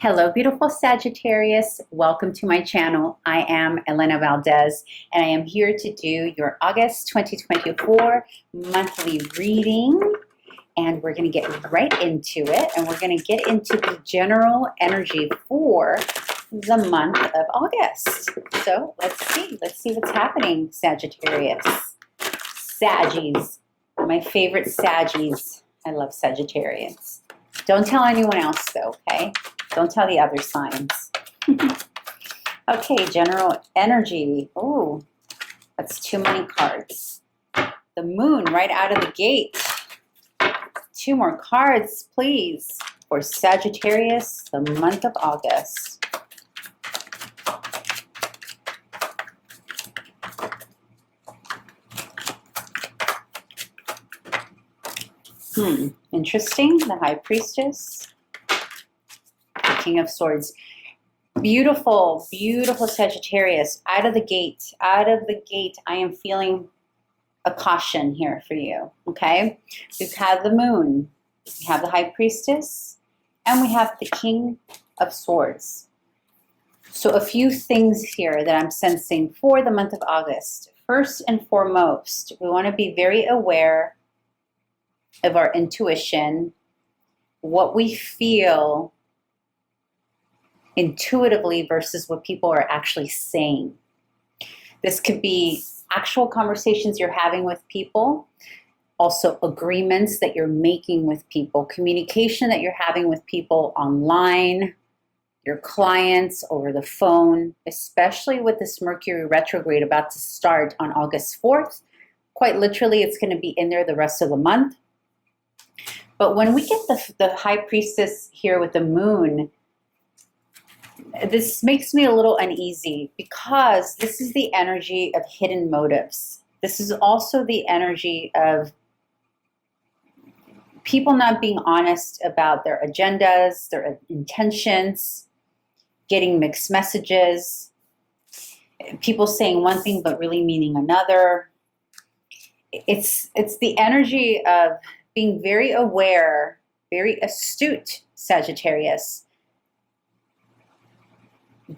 Hello, beautiful Sagittarius. Welcome to my channel. I am Elena Valdez, and I am here to do your August 2024 monthly reading. And we're going to get right into it, and we're going to get into the general energy for the month of August. So let's see what's happening, Sagittarius. Saggies, my favorite Saggies. I love Sagittarius. Don't tell anyone else though, okay? Don't tell the other signs. Okay, general energy. Oh, that's too many cards. The moon right out of the gate. Two more cards, please, for Sagittarius, the month of August. Interesting. The High Priestess. The King of Swords. Beautiful, beautiful Sagittarius. Out of the gate, I am feeling a caution here for you, okay? We've had the moon, we have the High Priestess, and we have the King of Swords. So a few things here that I'm sensing for the month of August. First and foremost, we want to be very aware of our intuition, what we feel intuitively versus what people are actually saying. This could be actual conversations you're having with people, also agreements that you're making with people, communication that you're having with people online, your clients, over the phone, especially with this Mercury retrograde about to start on August 4th. Quite literally, it's going to be in there the rest of the month. But when we get the High Priestess here with the moon, this makes me a little uneasy because this is the energy of hidden motives. This is also the energy of people not being honest about their agendas, their intentions, getting mixed messages, people saying one thing but really meaning another. It's the energy of being very aware, very astute, Sagittarius.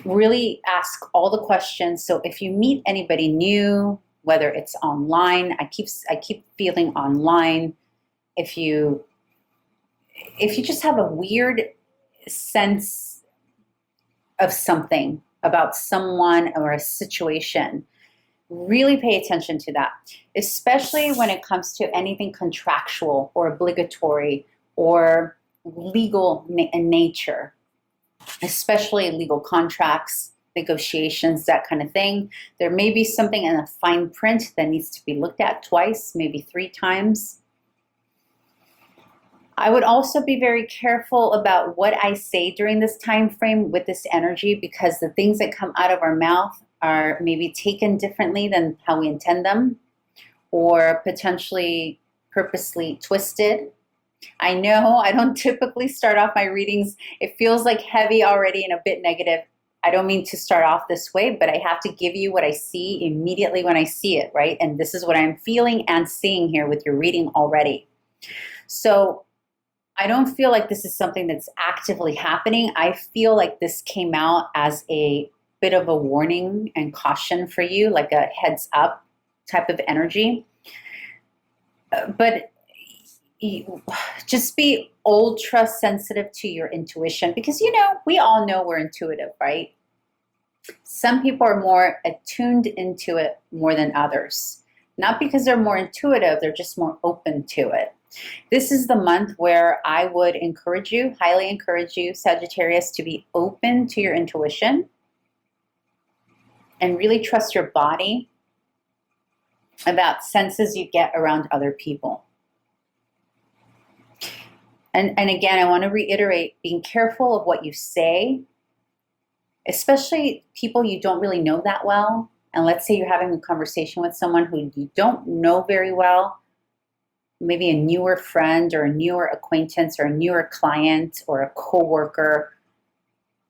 Really ask all the questions. So if you meet anybody new, whether it's online, I keep feeling online. If you just have a weird sense of something about someone or a situation, really pay attention to that, especially when it comes to anything contractual or obligatory or legal in nature, especially legal contracts, negotiations, that kind of thing. There may be something in a fine print that needs to be looked at twice, maybe 3 times. I would also be very careful about what I say during this time frame with this energy, because the things that come out of our mouth are maybe taken differently than how we intend them, or potentially purposely twisted. I know I don't typically start off my readings. It feels like heavy already and a bit negative. I don't mean to start off this way, but I have to give you what I see immediately when I see it, right? And this is what I'm feeling and seeing here with your reading already. So I don't feel like this is something that's actively happening. I feel like this came out as a bit of a warning and caution for you, like a heads up type of energy. But just be ultra sensitive to your intuition, because we all know we're intuitive, right? Some people are more attuned into it more than others. Not because they're more intuitive, they're just more open to it. This is the month where I would encourage you, highly encourage you, Sagittarius, to be open to your intuition and really trust your body about senses you get around other people. And again, I want to reiterate, being careful of what you say, especially people you don't really know that well. And let's say you're having a conversation with someone who you don't know very well, maybe a newer friend or a newer acquaintance or a newer client or a coworker,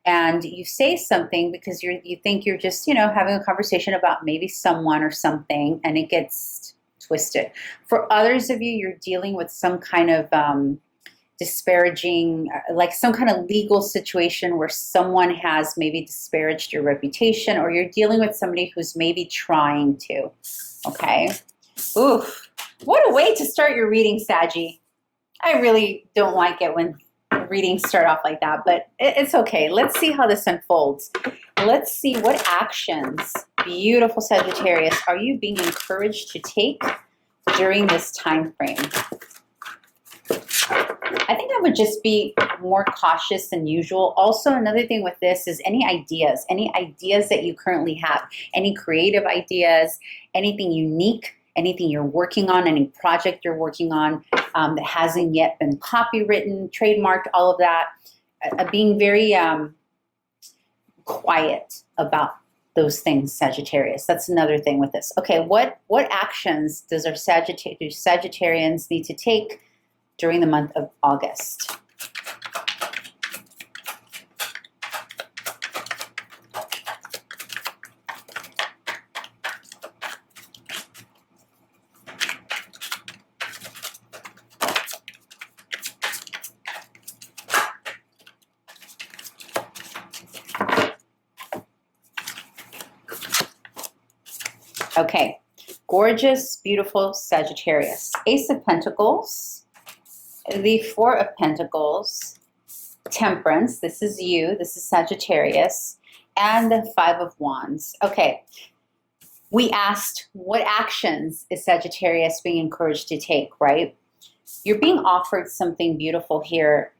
and you say something because you think you're just, having a conversation about maybe someone or something, and it gets twisted. For others of you, you're dealing with some kind of disparaging, like some kind of legal situation where someone has maybe disparaged your reputation, or you're dealing with somebody who's maybe trying to, okay? Oof, what a way to start your reading, Saggy. I really don't like it when readings start off like that, but it's okay. Let's see how this unfolds. Let's see what actions, beautiful Sagittarius, are you being encouraged to take during this time frame? I think I would just be more cautious than usual. Also, another thing with this is any ideas that you currently have, any creative ideas, anything unique, anything you're working on, any project you're working on that hasn't yet been copywritten, trademarked, all of that, being very quiet about those things, Sagittarius. That's another thing with this. Okay, what actions does our Sagittarians need to take during the month of August? Okay, gorgeous, beautiful Sagittarius. Ace of Pentacles, the Four of Pentacles, Temperance, this is you, this is Sagittarius, and the Five of Wands. Okay, we asked what actions is Sagittarius being encouraged to take, right? You're being offered something beautiful here.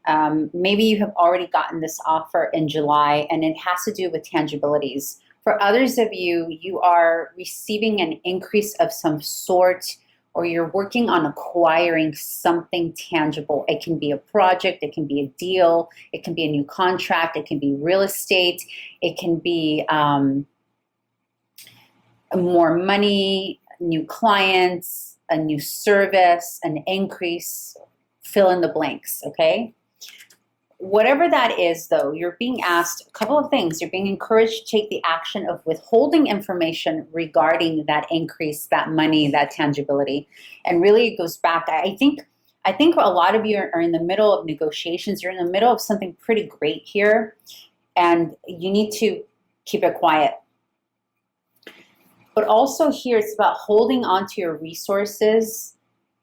Maybe you have already gotten this offer in July, and it has to do with tangibilities. For others of you, you are receiving an increase of some sort, or you're working on acquiring something tangible. It can be a project, it can be a deal, it can be a new contract, it can be real estate, it can be more money, new clients, a new service, an increase, fill in the blanks, okay? Whatever that is, though, you're being asked a couple of things. You're being encouraged to take the action of withholding information regarding that increase, that money, that tangibility. And really it goes back, I think a lot of you are in the middle of negotiations. You're in the middle of something pretty great here, and you need to keep it quiet. But also here, it's about holding on to your resources,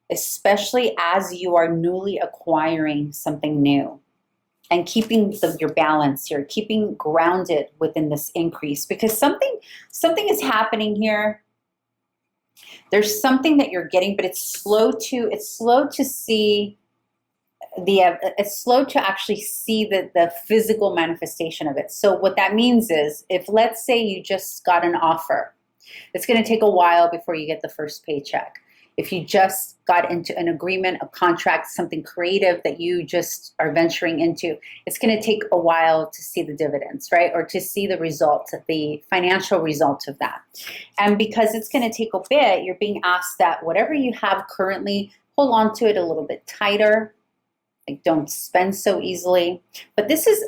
especially as you are newly acquiring something new. And keeping your balance here, keeping grounded within this increase, because something is happening here. There's something that you're getting, but it's slow to see it's slow to actually see the physical manifestation of it. So what that means is, if let's say you just got an offer, it's going to take a while before you get the first paycheck. If you just got into an agreement, a contract, something creative that you just are venturing into, it's going to take a while to see the dividends, right? Or to see the results, the financial results of that. And because it's going to take a bit, you're being asked that whatever you have currently, hold on to it a little bit tighter. Like, don't spend so easily. But this is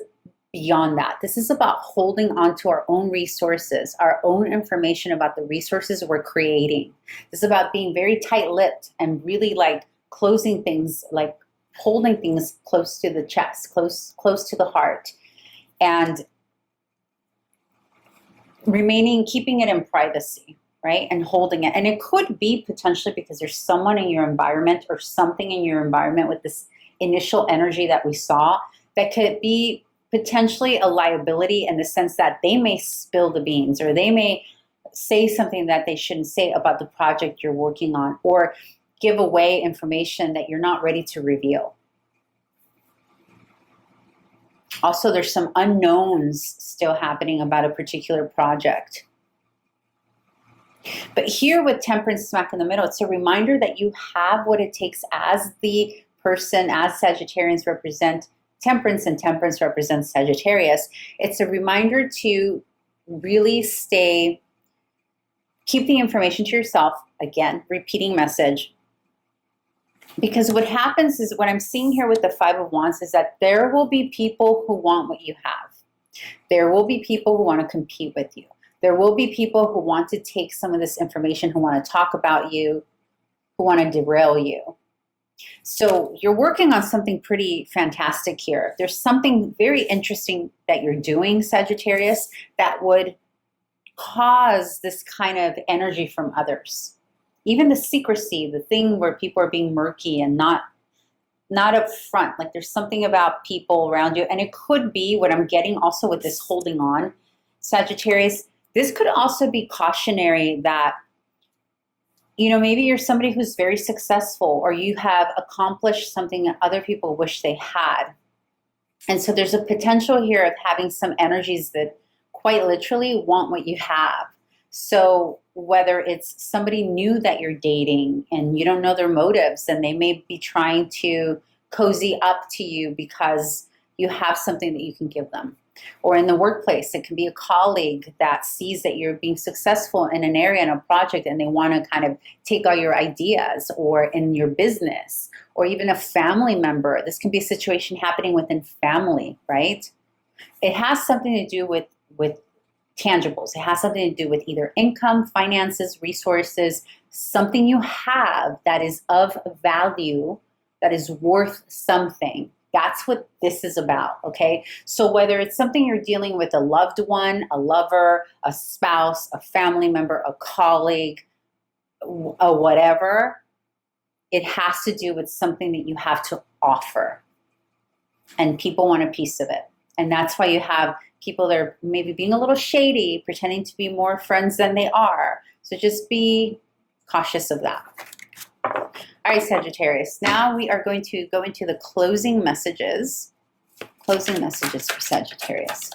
beyond that. This is about holding on to our own resources, our own information about the resources we're creating. This is about being very tight-lipped and really like closing things, like holding things close to the chest, close to the heart, and keeping it in privacy, right? And holding it. And it could be potentially because there's someone in your environment or something in your environment with this initial energy that we saw that could be potentially a liability, in the sense that they may spill the beans, or they may say something that they shouldn't say about the project you're working on, or give away information that you're not ready to reveal. Also, there's some unknowns still happening about a particular project. But here with Temperance smack in the middle, it's a reminder that you have what it takes as the person, as Sagittarians represent Temperance and Temperance represents Sagittarius. It's a reminder to really keep the information to yourself. Again, repeating message. Because what happens is, what I'm seeing here with the Five of Wands is that there will be people who want what you have. There will be people who want to compete with you. There will be people who want to take some of this information, who want to talk about you, who want to derail you. So you're working on something pretty fantastic here. There's something very interesting that you're doing, Sagittarius, that would cause this kind of energy from others. Even the secrecy, the thing where people are being murky and not up front. Like there's something about people around you. And it could be what I'm getting also with this holding on, Sagittarius. This could also be cautionary that, you know, maybe you're somebody who's very successful, or you have accomplished something that other people wish they had. And so there's a potential here of having some energies that quite literally want what you have. So whether it's somebody new that you're dating and you don't know their motives, and they may be trying to cozy up to you because you have something that you can give them. Or in the workplace, it can be a colleague that sees that you're being successful in an area, in a project, and they want to kind of take all your ideas, or in your business, or even a family member. This can be a situation happening within family, right? It has something to do with tangibles. It has something to do with either income, finances, resources, something you have that is of value, that is worth something. That's what this is about, okay? So whether it's something you're dealing with, a loved one, a lover, a spouse, a family member, a colleague, a whatever, it has to do with something that you have to offer. And people want a piece of it. And that's why you have people that are maybe being a little shady, pretending to be more friends than they are. So just be cautious of that. All right, Sagittarius. Now we are going to go into the closing messages. Closing messages for Sagittarius.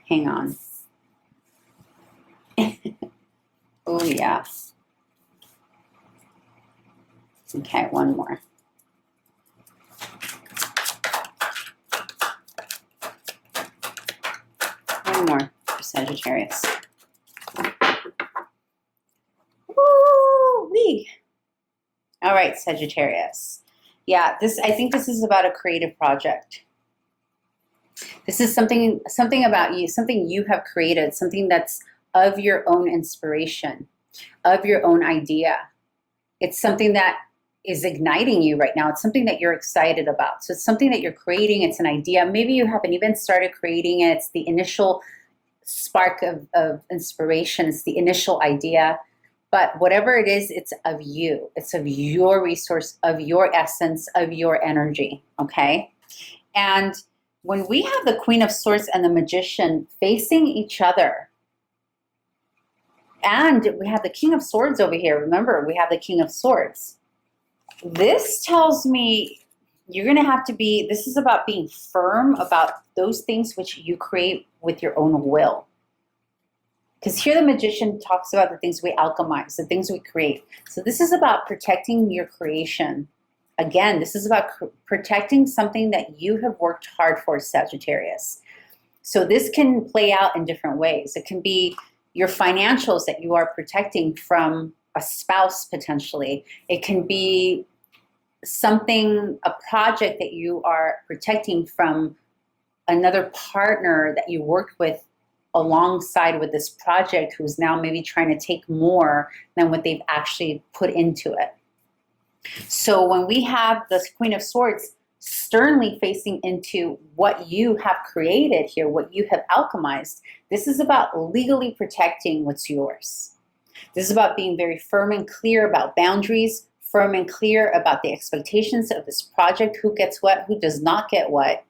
Hang on. Oh, yeah. Okay, one more. One more for Sagittarius. Woo-wee. All right, Sagittarius. Yeah, I think this is about a creative project. This is something about you, something you have created, something that's of your own inspiration, of your own idea. It's something that is igniting you right now. It's something that you're excited about. So it's something that you're creating. It's an idea. Maybe you haven't even started creating it. It's the initial spark of inspiration. It's the initial idea. But whatever it is, it's of you. It's of your resource, of your essence, of your energy, okay? And when we have the Queen of Swords and the Magician facing each other, and we have the King of Swords over here. Remember, we have the King of Swords. This tells me you're going to have to be, this is about being firm about those things which you create with your own will. Because here the Magician talks about the things we alchemize, the things we create. So this is about protecting your creation. Again, this is about protecting something that you have worked hard for, Sagittarius. So this can play out in different ways. It can be your financials that you are protecting from a spouse potentially. It can be something, a project that you are protecting from another partner that you worked with alongside with this project, who's now maybe trying to take more than what they've actually put into it. So when we have the Queen of Swords sternly facing into what you have created here, what you have alchemized, this is about legally protecting what's yours. This is about being very firm and clear about boundaries, firm and clear about the expectations of this project, who gets what, who does not get what.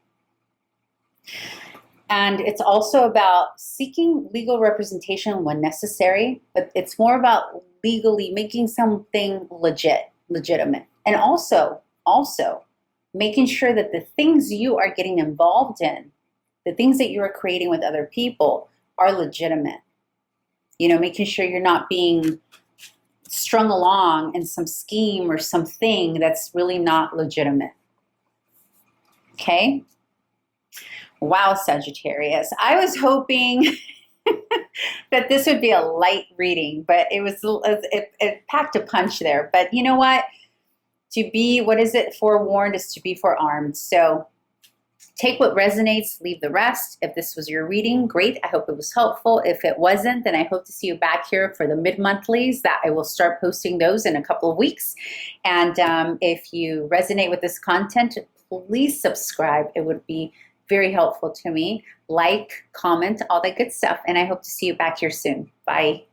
And it's also about seeking legal representation when necessary, but it's more about legally making something legitimate. And also making sure that the things you are getting involved in, the things that you are creating with other people, are legitimate. You know, making sure you're not being strung along in some scheme or something that's really not legitimate. Okay? Wow, Sagittarius. I was hoping that this would be a light reading, but it packed a punch there. But you know what? To be, what is it? Forewarned is to be forearmed. So Take what resonates, leave the rest. If this was your reading, great. I hope it was helpful. If it wasn't, then I hope to see you back here for the mid-monthlies that I will start posting those in a couple of weeks. And if you resonate with this content, please subscribe. It would be very helpful to me. Like, comment, all that good stuff. And I hope to see you back here soon. Bye.